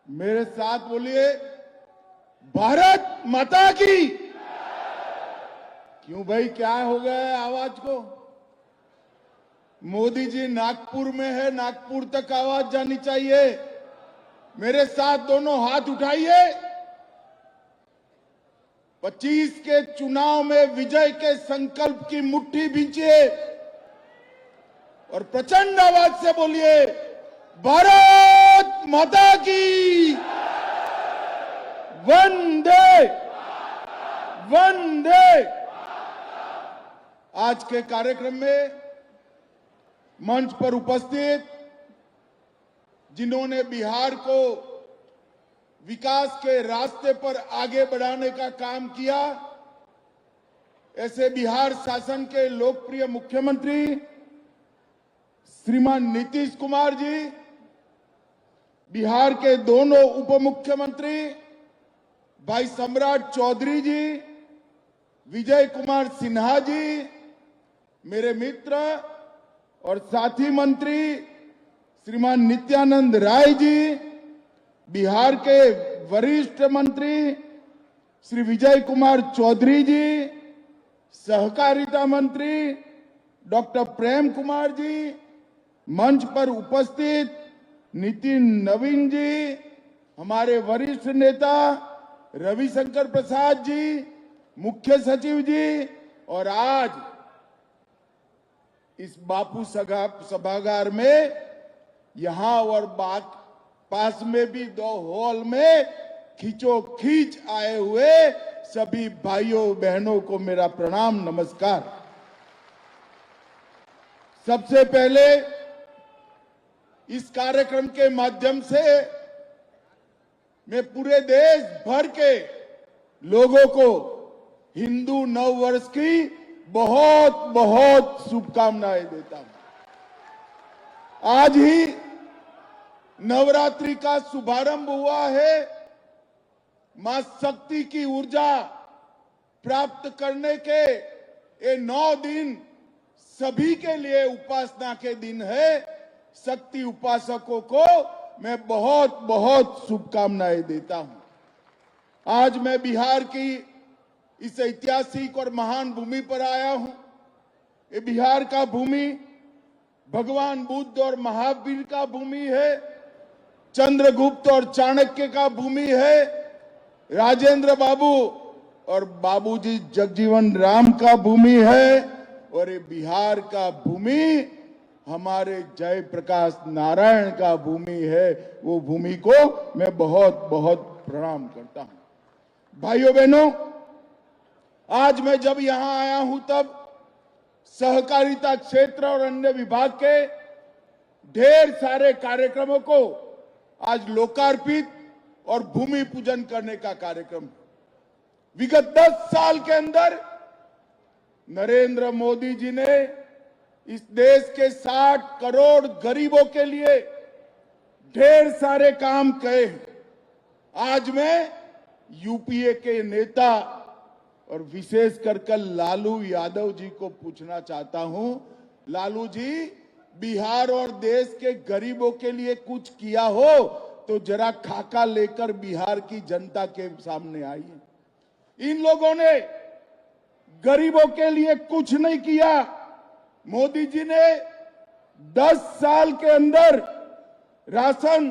मेरे साथ बोलिए, भारत माता की। क्यों भाई, क्या हो गया है आवाज को? मोदी जी नागपुर में है, नागपुर तक आवाज जानी चाहिए। मेरे साथ दोनों हाथ उठाइए। 25 के चुनाव में विजय के संकल्प की मुट्ठी भींचिए और प्रचंड आवाज से बोलिए, भारत माता की। वंदे वंदे। आज के कार्यक्रम में मंच पर उपस्थित जिन्होंने बिहार को विकास के रास्ते पर आगे बढ़ाने का काम किया, ऐसे बिहार शासन के लोकप्रिय मुख्यमंत्री श्रीमान नीतीश कुमार जी, बिहार के दोनों उप मुख्यमंत्री भाई सम्राट चौधरी जी, विजय कुमार सिन्हा जी, मेरे मित्र और साथी मंत्री श्रीमान नित्यानंद राय जी, बिहार के वरिष्ठ मंत्री श्री विजय कुमार चौधरी जी, सहकारिता मंत्री डॉक्टर प्रेम कुमार जी, मंच पर उपस्थित नितिन नवीन जी, हमारे वरिष्ठ नेता रविशंकर प्रसाद जी, मुख्य सचिव जी, और आज इस बापू सभागार में यहां और पास में भी 2 हॉल में खींचो खींच आए हुए सभी भाइयों बहनों को मेरा प्रणाम नमस्कार। सबसे पहले इस कार्यक्रम के माध्यम से मैं पूरे देश भर के लोगों को हिंदू नव वर्ष की बहुत बहुत शुभकामनाएं देता हूं। आज ही नवरात्रि का शुभारंभ हुआ है। मां शक्ति की ऊर्जा प्राप्त करने के ये 9 दिन सभी के लिए उपासना के दिन है। शक्ति उपासकों को मैं बहुत बहुत शुभकामनाएं देता हूं। आज मैं बिहार की इस ऐतिहासिक और महान भूमि पर आया हूं। ये बिहार का भूमि भगवान बुद्ध और महावीर का भूमि है, चंद्रगुप्त और चाणक्य का भूमि है, राजेंद्र बाबू और बाबूजी जगजीवन राम का भूमि है, और ये बिहार का भूमि हमारे जयप्रकाश नारायण का भूमि है। वो भूमि को मैं बहुत बहुत प्रणाम करता हूं। भाइयों बहनों, आज मैं जब यहां आया हूं तब सहकारिता क्षेत्र और अन्य विभाग के ढेर सारे कार्यक्रमों को आज लोकार्पित और भूमि पूजन करने का कार्यक्रम। विगत 10 साल के अंदर नरेंद्र मोदी जी ने इस देश के 60 करोड़ गरीबों के लिए ढेर सारे काम किए। आज मैं यूपीए के नेता और विशेष कर लालू यादव जी को पूछना चाहता हूं, लालू जी, बिहार और देश के गरीबों के लिए कुछ किया हो तो जरा खाका लेकर बिहार की जनता के सामने आइए। इन लोगों ने गरीबों के लिए कुछ नहीं किया। मोदी जी ने 10 साल के अंदर राशन,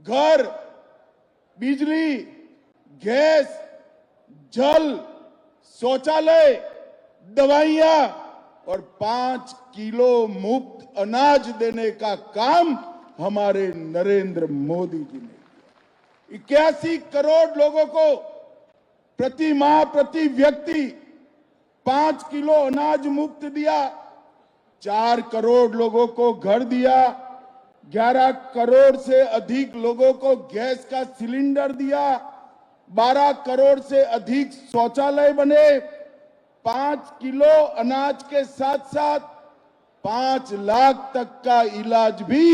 घर, बिजली, गैस, जल, शौचालय, दवाइयां और 5 किलो मुफ्त अनाज देने का काम हमारे नरेंद्र मोदी जी ने किया। 81 करोड़ लोगों को प्रति माह प्रति व्यक्ति 5 किलो अनाज मुफ्त दिया। 4 करोड़ लोगों को घर दिया। 11 करोड़ से अधिक लोगों को गैस का सिलेंडर दिया। 12 करोड़ से अधिक शौचालय बने। 5 किलो अनाज के साथ साथ 5 लाख तक का इलाज भी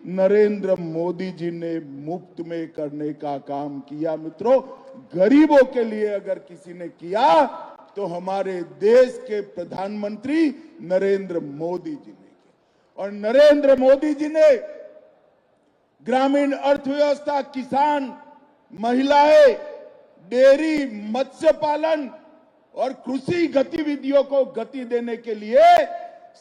नरेंद्र मोदी जी ने मुफ्त में करने का काम किया। मित्रों, गरीबों के लिए अगर किसी ने किया तो हमारे देश के प्रधानमंत्री नरेंद्र मोदी जी ने किया। और नरेंद्र मोदी जी ने ग्रामीण अर्थव्यवस्था, किसान, महिलाएं, डेयरी, मत्स्य पालन और कृषि गतिविधियों को गति देने के लिए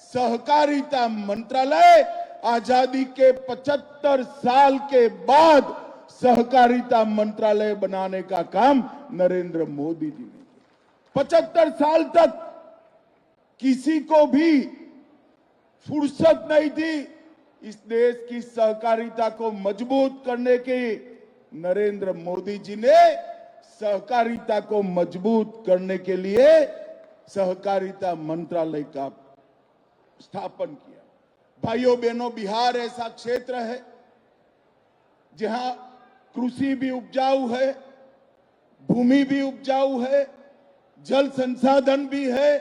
सहकारिता मंत्रालय आजादी के 75 साल के बाद सहकारिता मंत्रालय बनाने का काम नरेंद्र मोदी जी ने किया। 75 साल तक किसी को भी फुर्सत नहीं थी इस देश की सहकारिता को मजबूत करने की। नरेंद्र मोदी जी ने सहकारिता को मजबूत करने के लिए सहकारिता मंत्रालय का स्थापन किया। भाइयों बहनों, बिहार ऐसा क्षेत्र है जहां कृषि भी उपजाऊ है, भूमि भी उपजाऊ है, जल संसाधन भी है।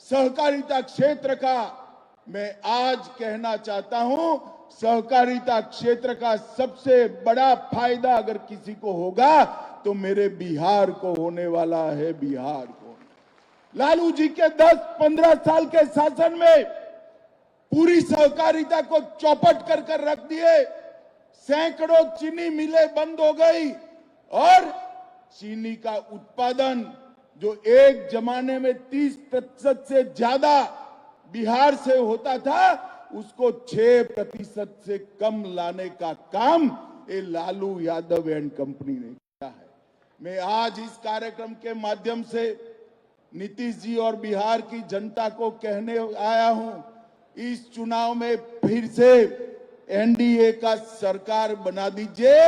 सहकारिता क्षेत्र का मैं आज कहना चाहता हूं, सहकारिता क्षेत्र का सबसे बड़ा फायदा अगर किसी को होगा तो मेरे बिहार को होने वाला है। बिहार को लालू जी के 10-15 साल के शासन में पूरी सहकारिता को चौपट कर रख दिए। सैकड़ों चीनी मिलें बंद हो गई और चीनी का उत्पादन जो एक जमाने में 30% से ज्यादा बिहार से होता था, उसको 6% से कम लाने का काम ये लालू यादव एंड कंपनी ने किया है। मैं आज इस कार्यक्रम के माध्यम से नीतीश जी और बिहार की जनता को कहने आया हूं, इस चुनाव में फिर से एनडीए का सरकार बना दीजिए।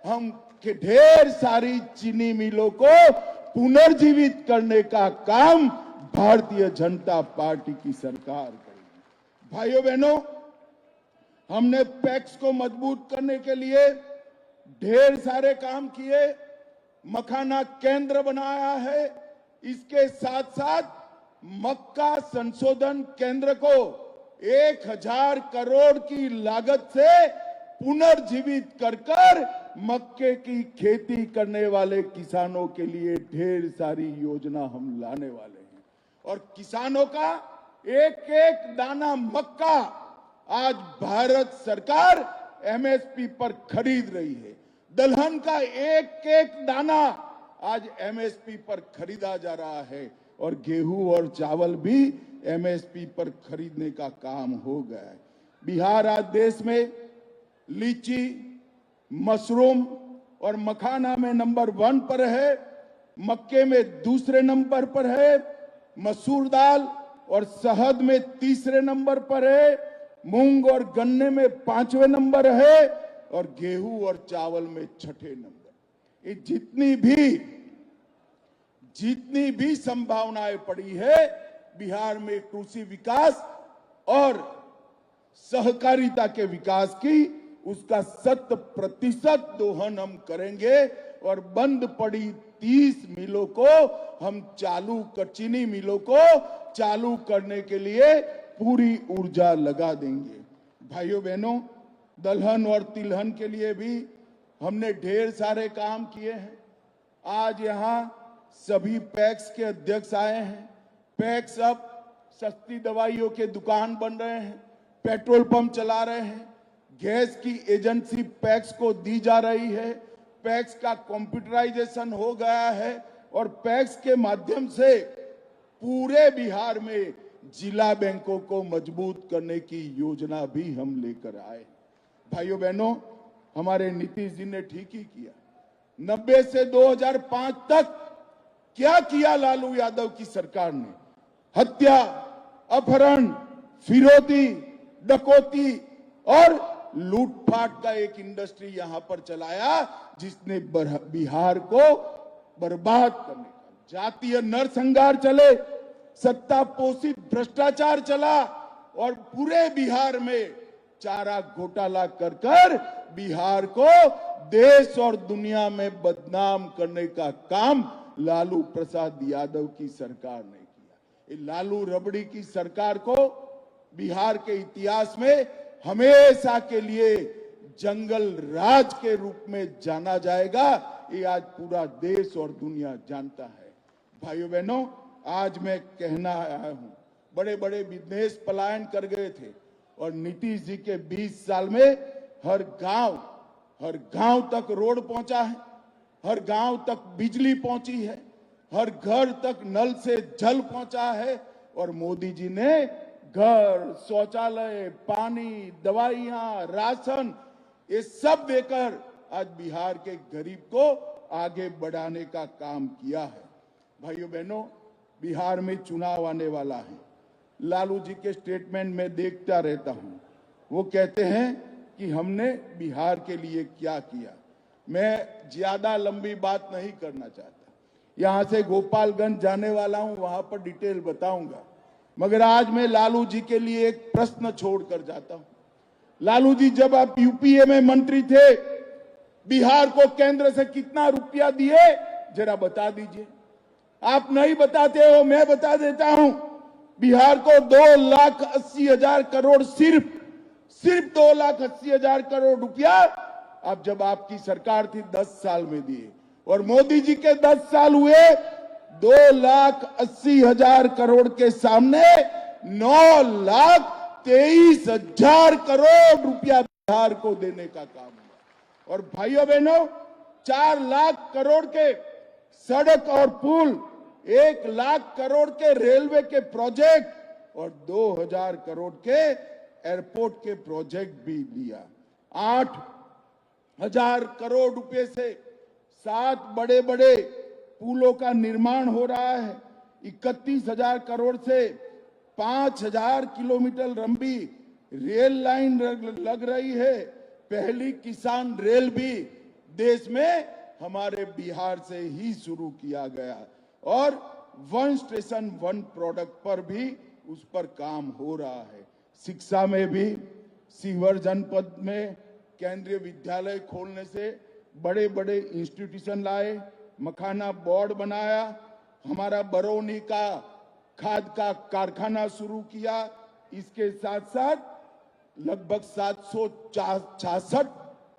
हम ढेर सारी चीनी मिलों को पुनर्जीवित करने का काम भारतीय जनता पार्टी की सरकार करेगी। भाइयों बहनों, हमने पैक्स को मजबूत करने के लिए ढेर सारे काम किए। मखाना केंद्र बनाया है। इसके साथ साथ मक्का संशोधन केंद्र को 1000 करोड़ की लागत से पुनर्जीवित कर मक्के की खेती करने वाले किसानों के लिए ढेर सारी योजना हम लाने वाले हैं। और किसानों का एक एक दाना मक्का आज भारत सरकार एमएसपी पर खरीद रही है। दलहन का एक एक दाना आज एमएसपी पर खरीदा जा रहा है और गेहूं और चावल भी एमएसपी पर खरीदने का काम हो गया है। बिहार आज देश में लीची, मशरूम और मखाना में नंबर 1 पर है, मक्के में दूसरे नंबर पर है, मसूर दाल और शहद में तीसरे नंबर पर है, मूंग और गन्ने में 5वें नंबर है और गेहूं और चावल में 6ठे नंबर। ये जितनी भी संभावनाएं पड़ी है बिहार में कृषि विकास और सहकारिता के विकास की, उसका 100% दोहन हम करेंगे और बंद पड़ी 30 मिलों को हम चीनी मिलों को चालू करने के लिए पूरी ऊर्जा लगा देंगे। भाइयों बहनों, दलहन और तिलहन के लिए भी हमने ढेर सारे काम किए हैं। आज यहाँ सभी पैक्स के अध्यक्ष आए हैं। पैक्स अब सस्ती दवाइयों के दुकान बन रहे हैं, पेट्रोल पंप चला रहे हैं, गैस की एजेंसी पैक्स को दी जा रही है, पैक्स का कंप्यूटराइजेशन हो गया है और पैक्स के माध्यम से पूरे बिहार में जिला बैंकों को मजबूत करने की योजना भी हम लेकर आए। भाइयों बहनों, हमारे नीतीश जी ने ठीक ही किया। 90 से 2005 तक क्या किया लालू यादव की सरकार ने? हत्या, अपहरण, फिरौती, डकैती और लूटपाट का एक इंडस्ट्री यहां पर चलाया जिसने बिहार को बर्बाद करने का जातीय नरसंहार चले, सत्ता पोषित भ्रष्टाचार चला और पूरे बिहार में चारा घोटाला कर बिहार को देश और दुनिया में बदनाम करने का काम लालू प्रसाद यादव की सरकार ने किया। ये लालू रबड़ी की सरकार को बिहार के इतिहास में हमेशा के लिए जंगल राज के रूप में जाना जाएगा। ये आज पूरा देश और दुनिया जानता है। भाइयों बहनों, आज मैं कहना आया हूं, बड़े बड़े बिजनेस पलायन कर गए थे और नीतीश जी के 20 साल में हर गांव हर गांव तक रोड पहुंचा है, हर गांव तक बिजली पहुंची है, हर घर तक नल से जल पहुंचा है और मोदी जी ने घर, शौचालय, पानी, दवाइयां, राशन ये सब देकर आज बिहार के गरीब को आगे बढ़ाने का काम किया है। भाइयों बहनों, बिहार में चुनाव आने वाला है। लालू जी के स्टेटमेंट में देखता रहता हूं, वो कहते हैं कि हमने बिहार के लिए क्या किया। मैं ज्यादा लंबी बात नहीं करना चाहता, यहां से गोपालगंज जाने वाला हूं, वहां पर डिटेल बताऊंगा, मगर आज मैं लालू जी के लिए एक प्रश्न छोड़कर जाता हूं। लालू जी, जब आप यूपीए में मंत्री थे, बिहार को केंद्र से कितना रुपया दिए जरा बता दीजिए। आप नहीं बताते हो, मैं बता देता हूं। बिहार को 2,80,000 करोड़, सिर्फ 2,80,000 करोड़ रुपया अब जब आपकी सरकार थी 10 साल में दिए, और मोदी जी के 10 साल हुए, 2,80,000 करोड़ के सामने 9,23,000 करोड़ रुपया बिहार को देने का काम हुआ। और भाइयों बहनों, 4 लाख करोड़ के सड़क और पुल, 1 लाख करोड़ के रेलवे के प्रोजेक्ट और 2,000 करोड़ के एयरपोर्ट के प्रोजेक्ट भी दिया। 8,000 करोड़ रुपए से 7 बड़े बड़े पुलों का निर्माण हो रहा है। 31,000 करोड़ से 5,000 किलोमीटर लंबी रेल लाइन लग रही है। पहली किसान रेल भी देश में हमारे बिहार से ही शुरू किया गया और 1 स्टेशन 1 प्रोडक्ट पर भी उस पर काम हो रहा है। शिक्षा में भी सीवर जनपद में केंद्रीय विद्यालय खोलने से बड़े बड़े इंस्टीट्यूशन लाए, मखाना बोर्ड बनाया, हमारा बरौनी का खाद का कारखाना शुरू किया। इसके साथ साथ लगभग 766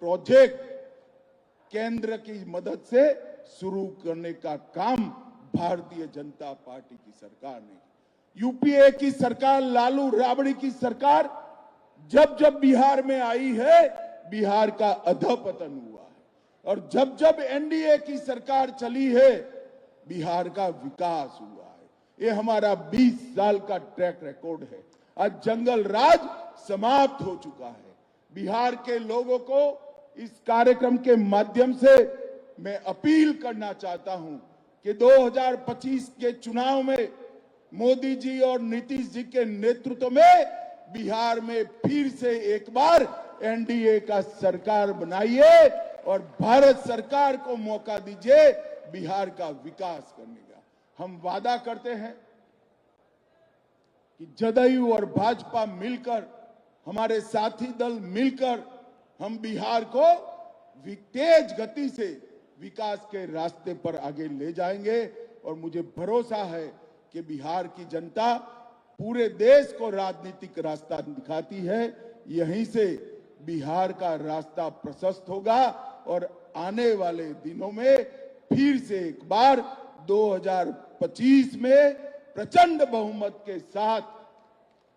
प्रोजेक्ट केंद्र की मदद से शुरू करने का काम भारतीय जनता पार्टी की सरकार ने। यूपीए की सरकार, लालू राबड़ी की सरकार जब जब बिहार में आई है, बिहार का अधपतन हुआ है, और जब जब एनडीए की सरकार चली है, बिहार का विकास हुआ है। ये हमारा 20 साल का ट्रैक रिकॉर्ड है। आज जंगल राज समाप्त हो चुका है। बिहार के लोगों को इस कार्यक्रम के माध्यम से मैं अपील करना चाहता हूं कि 2025 के चुनाव में मोदी जी और नीतीश जी के नेतृत्व में बिहार में फिर से एक बार एनडीए का सरकार बनाइए और भारत सरकार को मौका दीजिए बिहार का विकास करने का। हम वादा करते हैं कि जदयू और भाजपा मिलकर, हमारे साथी दल मिलकर हम बिहार को तेज गति से विकास के रास्ते पर आगे ले जाएंगे। और मुझे भरोसा है कि बिहार की जनता पूरे देश को राजनीतिक रास्ता दिखाती है। यहीं से बिहार का रास्ता प्रशस्त होगा और आने वाले दिनों में फिर से एक बार 2025 में प्रचंड बहुमत के साथ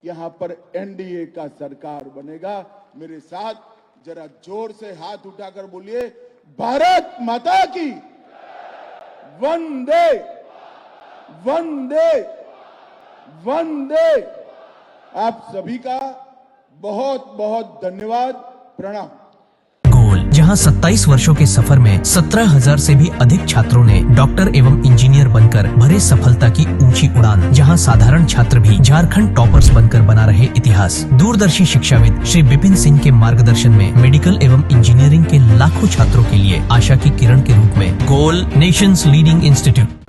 यहां पर एनडीए का सरकार बनेगा। मेरे साथ जरा जोर से हाथ उठाकर बोलिए, भारत माता की वंदे वंदे वंदे। आप सभी का बहुत बहुत धन्यवाद, प्रणाम। जहां 27 वर्षों के सफर में 17,000 से भी अधिक छात्रों ने डॉक्टर एवं इंजीनियर बनकर भरे सफलता की ऊंची उड़ान, जहां साधारण छात्र भी झारखंड टॉपर्स बनकर बना रहे इतिहास। दूरदर्शी शिक्षाविद श्री विपिन सिंह के मार्गदर्शन में मेडिकल एवं इंजीनियरिंग के लाखों छात्रों के लिए आशा की किरण के रूप में गोल नेशंस लीडिंग इंस्टीट्यूट